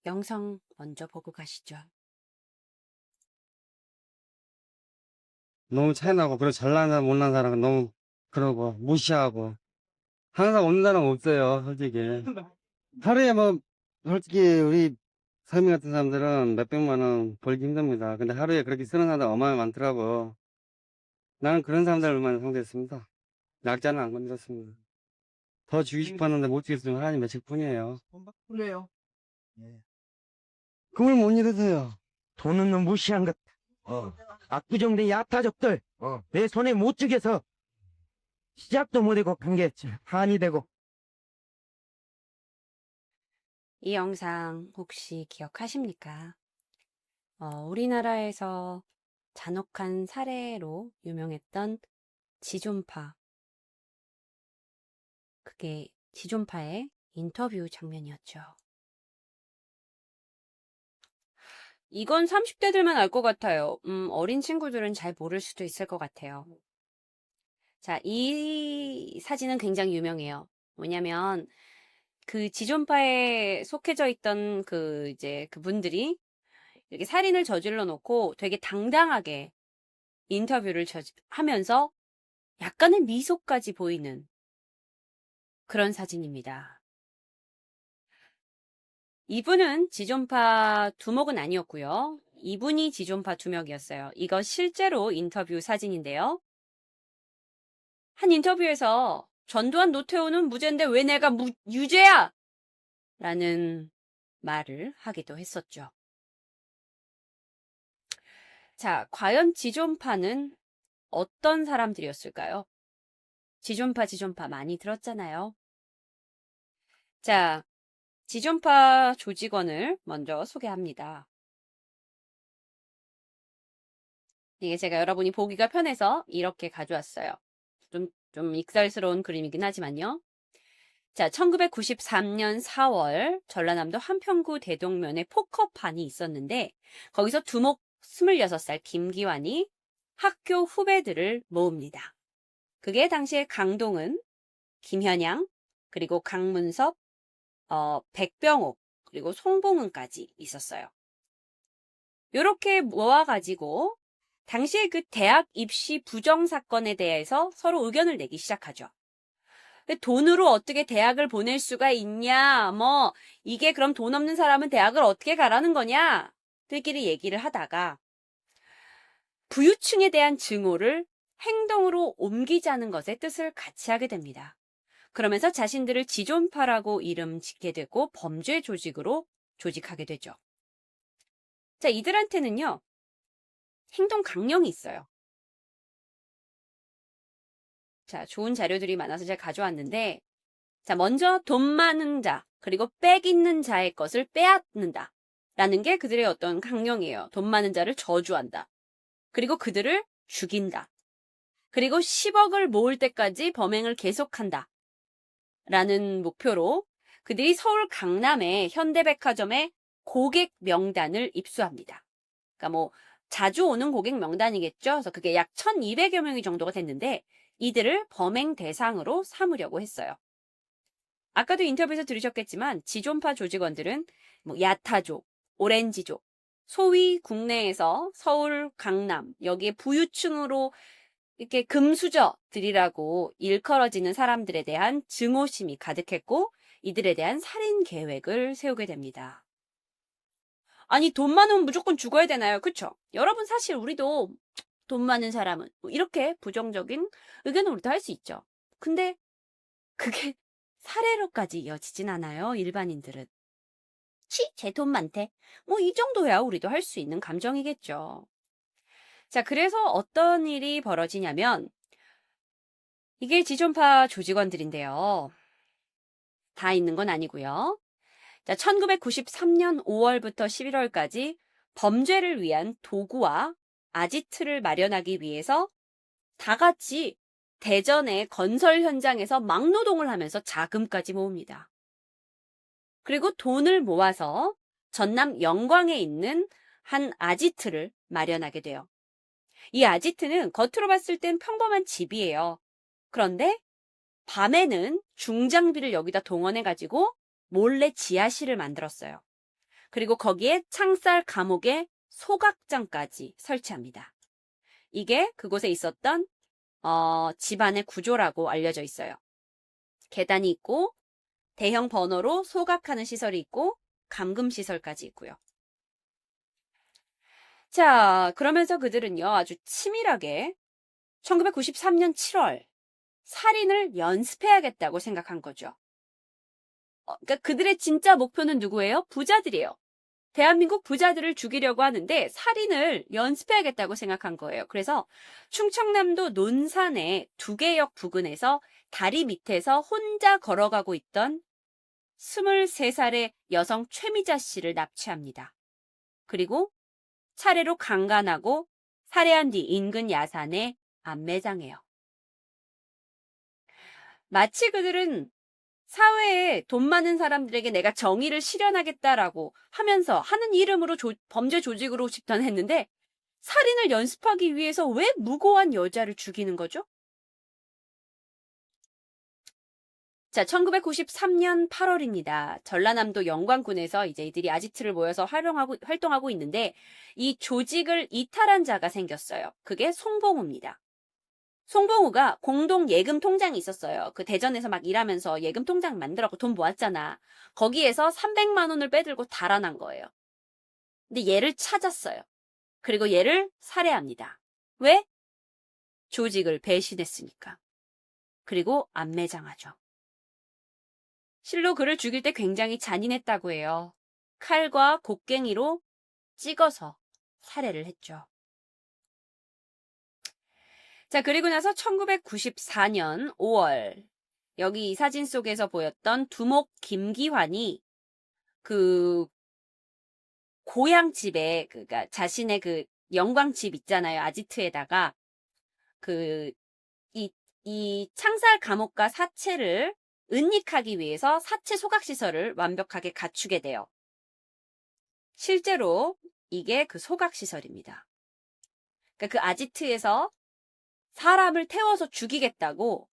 영상 먼저 보고 가시죠. 너무 차이나고, 그리고 잘난 사람, 못난 사람은 너무, 그러고, 무시하고. 항상 없는 사람 없어요, 솔직히. 하루에 뭐, 솔직히, 우리, 서민 같은 사람들은 몇백만 원 벌기 힘듭니다. 근데 하루에 그렇게 쓰는 사람들 어마어마하게 많더라고. 나는 그런 사람들만 상대했습니다. 약자는 안 건드렸습니다. 더 주기 싶었는데 못 주겠으면 하나님 며칠 뿐이에요. 그래요. 예. 그걸 못 잃으세요. 돈은 놈 무시한 것. 압구정된 야타족들. 내 손에 못 죽여서 시작도 못하고 간게 한이 되고. 이 영상 혹시 기억하십니까? 우리나라에서 잔혹한 사례로 유명했던 지존파. 그게 지존파의 인터뷰 장면이었죠. 이건 30대들만 알 것 같아요. 어린 친구들은 잘 모를 수도 있을 것 같아요. 자, 이 사진은 굉장히 유명해요. 뭐냐면, 그 지존파에 속해져 있던 그분들이 이렇게 살인을 저질러 놓고 되게 당당하게 인터뷰를 하면서 약간의 미소까지 보이는 그런 사진입니다. 이분은 지존파 두목은 아니었고요. 이분이 지존파 두목이었어요. 이거 실제로 인터뷰 사진인데요. 한 인터뷰에서 전두환 노태우는 무죄인데 왜 내가 유죄야? 라는 말을 하기도 했었죠. 자, 과연 지존파는 어떤 사람들이었을까요? 지존파 많이 들었잖아요. 자, 지존파 조직원을 먼저 소개합니다. 이게 제가 여러분이 보기가 편해서 이렇게 가져왔어요. 좀 익살스러운 그림이긴 하지만요. 자, 1993년 4월 전라남도 한평구 대동면에 포커판이 있었는데 거기서 두목 26살 김기환이 학교 후배들을 모읍니다. 그게 당시에 강동은, 김현양, 그리고 강문섭, 백병옥, 그리고 송봉은까지 있었어요. 요렇게 모아가지고 당시에 그 대학 입시 부정 사건에 대해서 서로 의견을 내기 시작하죠. 돈으로 어떻게 대학을 보낼 수가 있냐, 이게 그럼 돈 없는 사람은 대학을 어떻게 가라는 거냐, 들끼리 얘기를 하다가 부유층에 대한 증오를 행동으로 옮기자는 것의 뜻을 같이 하게 됩니다. 그러면서 자신들을 지존파라고 이름 짓게 되고 범죄 조직으로 조직하게 되죠. 자, 이들한테는요, 행동 강령이 있어요. 자, 좋은 자료들이 많아서 제가 가져왔는데, 자, 먼저 돈 많은 자, 그리고 빽 있는 자의 것을 빼앗는다. 라는 게 그들의 어떤 강령이에요. 돈 많은 자를 저주한다. 그리고 그들을 죽인다. 그리고 10억을 모을 때까지 범행을 계속한다. 라는 목표로 그들이 서울 강남의 현대백화점에 고객 명단을 입수합니다. 그러니까 자주 오는 고객 명단이겠죠. 그래서 그게 약 1200여 명이 정도가 됐는데 이들을 범행 대상으로 삼으려고 했어요. 아까도 인터뷰에서 들으셨겠지만 지존파 조직원들은 야타족, 오렌지족, 소위 국내에서 서울, 강남, 여기에 부유층으로 이렇게 금수저들이라고 일컬어지는 사람들에 대한 증오심이 가득했고 이들에 대한 살인 계획을 세우게 됩니다. 아니, 돈 많으면 무조건 죽어야 되나요? 그쵸? 여러분, 사실 우리도 돈 많은 사람은 이렇게 부정적인 의견을 우리도 할 수 있죠. 근데 그게 사례로까지 이어지진 않아요, 일반인들은. 쟤 돈 많대. 이 정도야 우리도 할 수 있는 감정이겠죠. 자, 그래서 어떤 일이 벌어지냐면 이게 지존파 조직원들인데요. 다 있는 건 아니고요. 자, 1993년 5월부터 11월까지 범죄를 위한 도구와 아지트를 마련하기 위해서 다 같이 대전의 건설 현장에서 막노동을 하면서 자금까지 모읍니다. 그리고 돈을 모아서 전남 영광에 있는 한 아지트를 마련하게 돼요. 이 아지트는 겉으로 봤을 땐 평범한 집이에요. 그런데 밤에는 중장비를 여기다 동원해가지고 몰래 지하실을 만들었어요. 그리고 거기에 창살 감옥의 소각장까지 설치합니다. 이게 그곳에 있었던 집안의 구조라고 알려져 있어요. 계단이 있고 대형 버너로 소각하는 시설이 있고 감금 시설까지 있고요. 자, 그러면서 그들은요, 아주 치밀하게 1993년 7월 살인을 연습해야겠다고 생각한 거죠. 그러니까 그들의 진짜 목표는 누구예요? 부자들이에요. 대한민국 부자들을 죽이려고 하는데 살인을 연습해야겠다고 생각한 거예요. 그래서 충청남도 논산의 두개역 부근에서 다리 밑에서 혼자 걸어가고 있던 23살의 여성 최미자 씨를 납치합니다. 그리고 차례로 강간하고 살해한 뒤 인근 야산에 안매장해요. 마치 그들은 사회에 돈 많은 사람들에게 내가 정의를 실현하겠다라고 하면서 하는 이름으로 범죄 조직으로 집단했는데 살인을 연습하기 위해서 왜 무고한 여자를 죽이는 거죠? 자, 1993년 8월입니다. 전라남도 영광군에서 이제 이들이 아지트를 모여서 활동하고 있는데 이 조직을 이탈한 자가 생겼어요. 그게 송봉우입니다. 송봉우가 공동 예금 통장이 있었어요. 그 대전에서 막 일하면서 예금 통장 만들었고 돈 모았잖아. 거기에서 300만 원을 빼들고 달아난 거예요. 근데 얘를 찾았어요. 그리고 얘를 살해합니다. 왜? 조직을 배신했으니까. 그리고 안매장하죠. 실로 그를 죽일 때 굉장히 잔인했다고 해요. 칼과 곡괭이로 찍어서 살해를 했죠. 자, 그리고 나서 1994년 5월 여기 이 사진 속에서 보였던 두목 김기환이 그 고향집에 그러니까 자신의 그 영광집 있잖아요. 아지트에다가 이 창살 감옥과 사체를 은닉하기 위해서 사체 소각 시설을 완벽하게 갖추게 돼요. 실제로 이게 그 소각 시설입니다. 그러니까 그 아지트에서 사람을 태워서 죽이겠다고.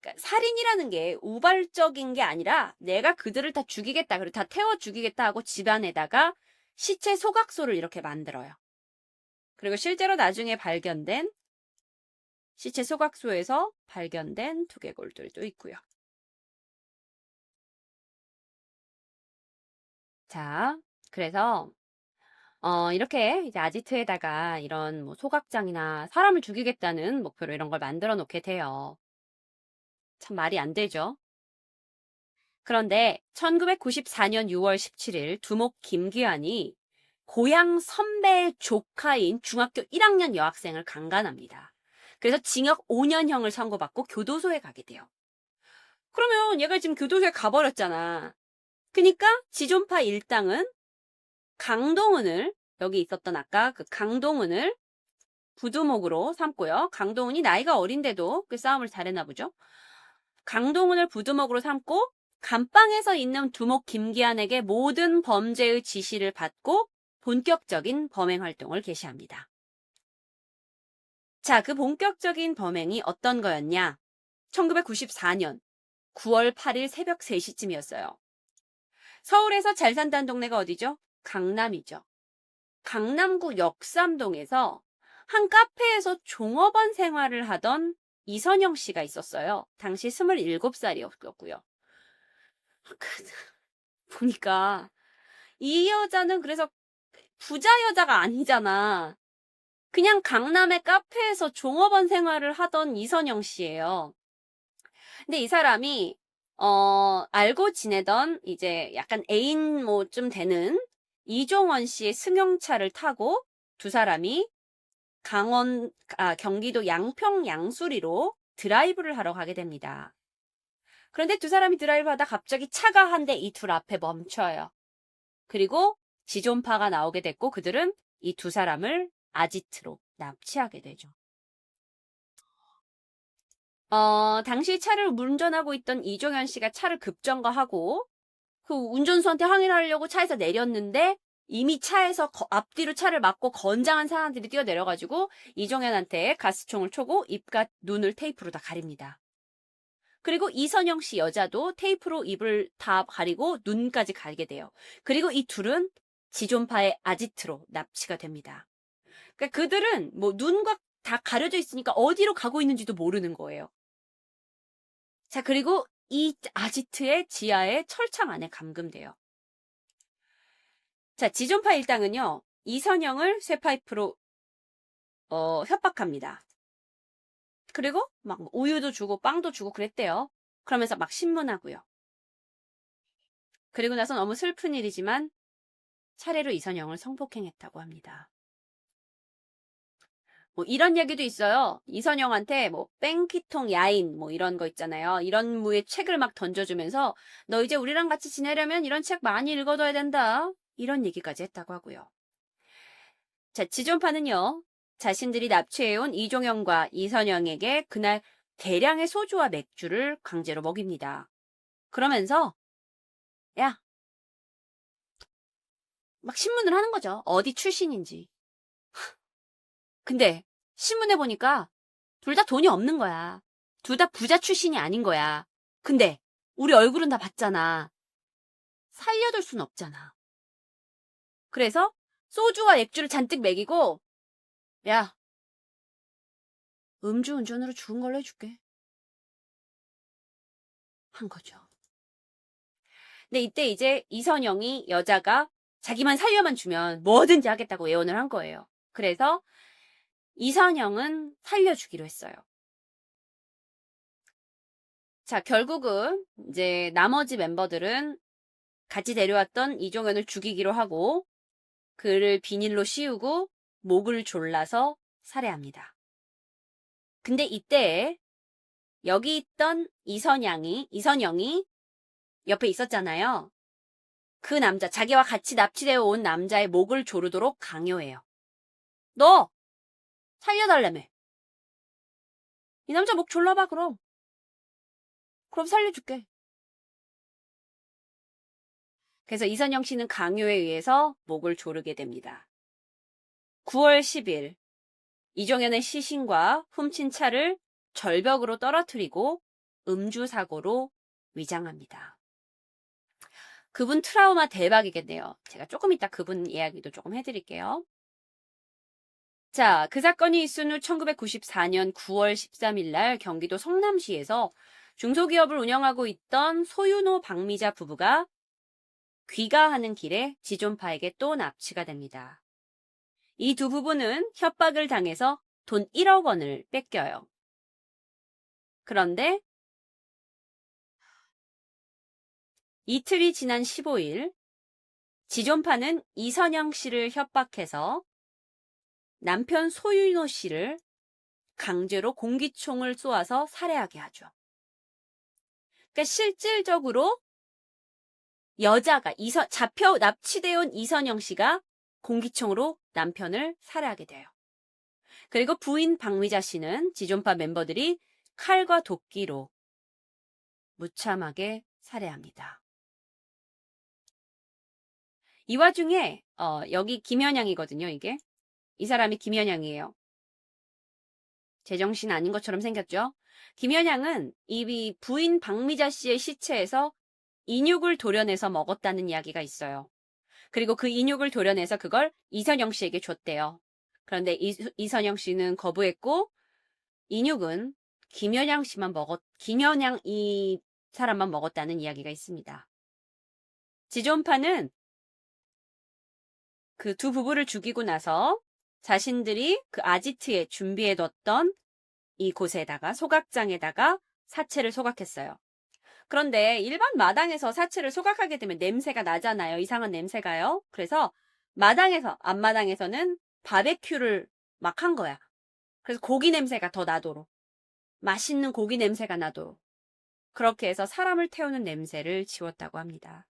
그러니까 살인이라는 게 우발적인 게 아니라 내가 그들을 다 죽이겠다, 그리고 다 태워 죽이겠다 하고 집안에다가 시체 소각소를 이렇게 만들어요. 그리고 실제로 나중에 발견된 시체 소각소에서 발견된 두개골들도 있고요. 자, 그래서 이렇게 이제 아지트에다가 이런 뭐 소각장이나 사람을 죽이겠다는 목표로 이런 걸 만들어 놓게 돼요. 참 말이 안 되죠. 그런데 1994년 6월 17일 두목 김기환이 고향 선배의 조카인 중학교 1학년 여학생을 강간합니다. 그래서 징역 5년형을 선고받고 교도소에 가게 돼요. 그러면 얘가 지금 교도소에 가버렸잖아. 그러니까 지존파 일당은 강동은을, 여기 있었던 아까 그 강동은을 부두목으로 삼고요. 강동은이 나이가 어린데도 그 싸움을 잘했나 보죠. 강동은을 부두목으로 삼고 감방에서 있는 두목 김기환에게 모든 범죄의 지시를 받고 본격적인 범행 활동을 개시합니다. 자, 그 본격적인 범행이 어떤 거였냐? 1994년 9월 8일 새벽 3시쯤이었어요. 서울에서 잘 산다는 동네가 어디죠? 강남이죠. 강남구 역삼동에서 한 카페에서 종업원 생활을 하던 이선영 씨가 있었어요. 당시 27살이었고요. 보니까 이 여자는 그래서 부자 여자가 아니잖아. 그냥 강남의 카페에서 종업원 생활을 하던 이선영 씨예요. 근데 이 사람이 알고 지내던 이제 약간 애인 좀 되는 이종원 씨의 승용차를 타고 두 사람이 경기도 양평 양수리로 드라이브를 하러 가게 됩니다. 그런데 두 사람이 드라이브 하다 갑자기 차가 한 대 이 둘 앞에 멈춰요. 그리고 지존파가 나오게 됐고 그들은 이 두 사람을 아지트로 납치하게 되죠. 당시 차를 운전하고 있던 이종현 씨가 차를 급정거하고 그 운전수한테 항의를 하려고 차에서 내렸는데 이미 차에서 앞뒤로 차를 막고 건장한 사람들이 뛰어내려가지고 이종현한테 가스총을 쏘고 입과 눈을 테이프로 다 가립니다. 그리고 이선영 씨 여자도 테이프로 입을 다 가리고 눈까지 가리게 돼요. 그리고 이 둘은 지존파의 아지트로 납치가 됩니다. 그러니까 그들은 뭐 눈과 다 가려져 있으니까 어디로 가고 있는지도 모르는 거예요. 자, 그리고 이 아지트의 지하의 철창 안에 감금돼요. 자, 지존파 일당은요, 이선영을 쇠파이프로 협박합니다. 그리고 막 우유도 주고 빵도 주고 그랬대요. 그러면서 막 신문하고요. 그리고 나서 너무 슬픈 일이지만 차례로 이선영을 성폭행했다고 합니다. 뭐 이런 얘기도 있어요. 이선영한테 뭐 뺑키통 야인 뭐 이런 거 있잖아요. 이런 무의 책을 막 던져주면서 너 이제 우리랑 같이 지내려면 이런 책 많이 읽어둬야 된다. 이런 얘기까지 했다고 하고요. 자, 지존파는요. 자신들이 납치해온 이종영과 이선영에게 그날 대량의 소주와 맥주를 강제로 먹입니다. 그러면서 야, 막 신문을 하는 거죠. 어디 출신인지. 근데 신문에 보니까 둘 다 돈이 없는 거야. 둘 다 부자 출신이 아닌 거야. 근데 우리 얼굴은 다 봤잖아. 살려둘 순 없잖아. 그래서 소주와 맥주를 잔뜩 먹이고 야, 음주운전으로 죽은 걸로 해줄게. 한 거죠. 근데 이때 이제 이선영이 여자가 자기만 살려만 주면 뭐든지 하겠다고 예언을 한 거예요. 그래서 이선영은 살려주기로 했어요. 자, 결국은 이제 나머지 멤버들은 같이 데려왔던 이종현을 죽이기로 하고 그를 비닐로 씌우고 목을 졸라서 살해합니다. 근데 이때 여기 있던 이선영이 옆에 있었잖아요. 그 남자, 자기와 같이 납치되어 온 남자의 목을 조르도록 강요해요. 너 살려달라며. 이 남자 목 졸라봐 그럼. 그럼 살려줄게. 그래서 이선영 씨는 강요에 의해서 목을 조르게 됩니다. 9월 10일 이종현의 시신과 훔친 차를 절벽으로 떨어뜨리고 음주사고로 위장합니다. 그분 트라우마 대박이겠네요. 제가 조금 이따 그분 이야기도 조금 해드릴게요. 자, 그 사건이 있은 후 1994년 9월 13일 날 경기도 성남시에서 중소기업을 운영하고 있던 소윤호 박미자 부부가 귀가하는 길에 지존파에게 또 납치가 됩니다. 이 두 부부는 협박을 당해서 돈 1억 원을 뺏겨요. 그런데 이틀이 지난 15일 지존파는 이선영 씨를 협박해서 남편 소윤호 씨를 강제로 공기총을 쏘아서 살해하게 하죠. 그러니까 실질적으로 여자가 잡혀 납치되어 온 이선영 씨가 공기총으로 남편을 살해하게 돼요. 그리고 부인 박미자 씨는 지존파 멤버들이 칼과 도끼로 무참하게 살해합니다. 이 와중에 여기 김현양이거든요, 이게. 이 사람이 김현양이에요. 제정신 아닌 것처럼 생겼죠? 김현양은 이 부인 박미자 씨의 시체에서 인육을 도려내서 먹었다는 이야기가 있어요. 그리고 그 인육을 도려내서 그걸 이선영 씨에게 줬대요. 그런데 이선영 씨는 거부했고 인육은 김현양 이 사람만 먹었다는 이야기가 있습니다. 지존파는 그 두 부부를 죽이고 나서 자신들이 그 아지트에 준비해뒀던 이곳에다가 소각장에다가 사체를 소각했어요. 그런데 일반 마당에서 사체를 소각하게 되면 냄새가 나잖아요. 이상한 냄새가요. 그래서 앞마당에서는 바베큐를 막 한 거야. 그래서 고기 냄새가 더 나도록. 맛있는 고기 냄새가 나도록. 그렇게 해서 사람을 태우는 냄새를 지웠다고 합니다.